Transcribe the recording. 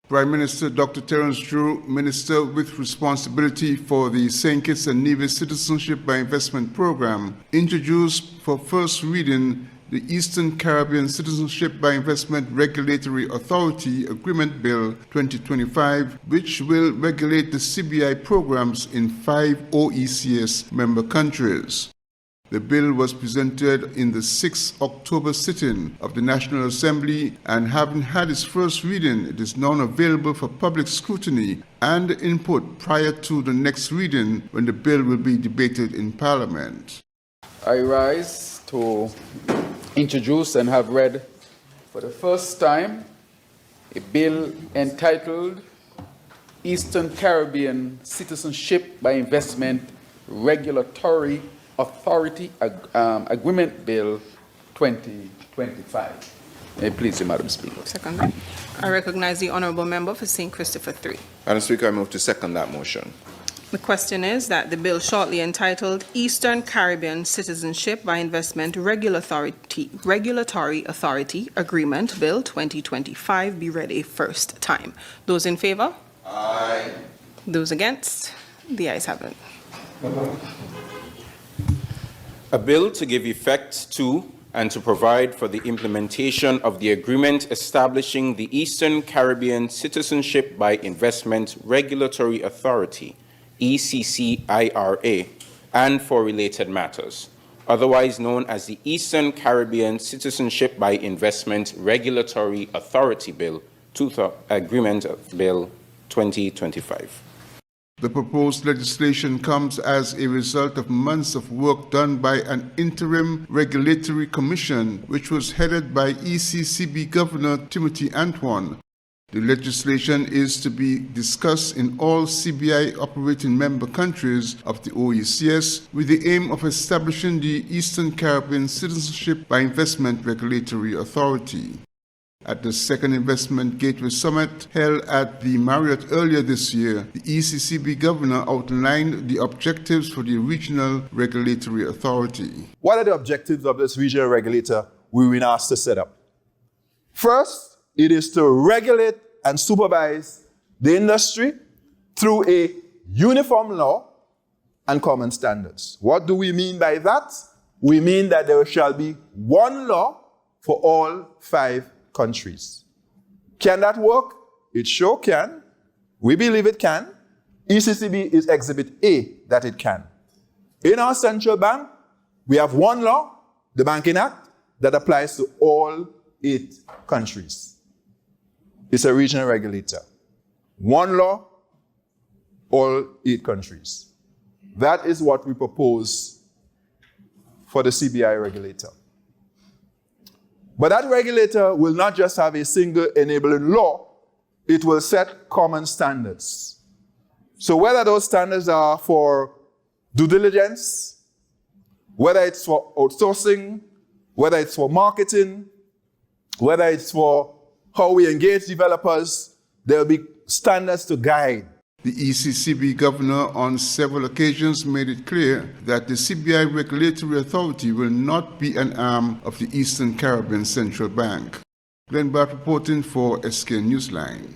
Prime Minister Dr Terrance Drew, Minister with responsibility for the St. Kitts and Nevis Citizenship by Investment program, introduced for first reading the Eastern Caribbean Citizenship by Investment Regulatory Authority Agreement Bill 2025, which will regulate the CBI programs in 5 OECS member countries. The bill was presented in the 6th October sitting of the National Assembly, and having had its first reading, it is now available for public scrutiny and input prior to the next reading when the bill will be debated in Parliament. I rise to introduce and have read for the first time a bill entitled Eastern Caribbean Citizenship by Investment Regulatory Authority Agreement Bill 2025. May it please you, Madam Speaker. Second. I recognize the Honourable Member for St. Christopher 3. Madam Speaker, I move to second that motion. The question is that the bill shortly entitled Eastern Caribbean Citizenship by Investment Regulatory Authority Agreement Bill 2025 be read a first time. Those in favour? Aye. Those against? The ayes have it. A bill to give effect to and to provide for the implementation of the agreement establishing the Eastern Caribbean Citizenship by Investment Regulatory Authority, ECCIRA, and for related matters, otherwise known as the Eastern Caribbean Citizenship by Investment Regulatory Authority Bill, Agreement Bill 2025. The proposed legislation comes as a result of months of work done by an interim regulatory commission, which was headed by ECCB Governor Timothy Antoine. The legislation is to be discussed in all CBI operating member countries of the OECS with the aim of establishing the Eastern Caribbean Citizenship by Investment Regulatory Authority. At the second Investment Gateway Summit held at the Marriott earlier this year, the ECCB Governor outlined the objectives for the Regional Regulatory Authority. What are the objectives of this regional regulator we've been asked to set up? First, it is to regulate and supervise the industry through a uniform law and common standards. What do we mean by that? We mean that there shall be one law for all 5 countries. Can that work? It sure can. We believe it can. ECCB is Exhibit A that it can. In our central bank, we have one law, the Banking Act, that applies to all 8 countries. It's a regional regulator. One law, all 8 countries. That is what we propose for the CBI regulator. But that regulator will not just have a single enabling law, it will set common standards. So whether those standards are for due diligence, whether it's for outsourcing, whether it's for marketing, whether it's for how we engage developers, there will be standards to guide. The ECCB Governor on several occasions made it clear that the CBI Regulatory Authority will not be an arm of the Eastern Caribbean Central Bank. Glenn Barth reporting for SK Newsline.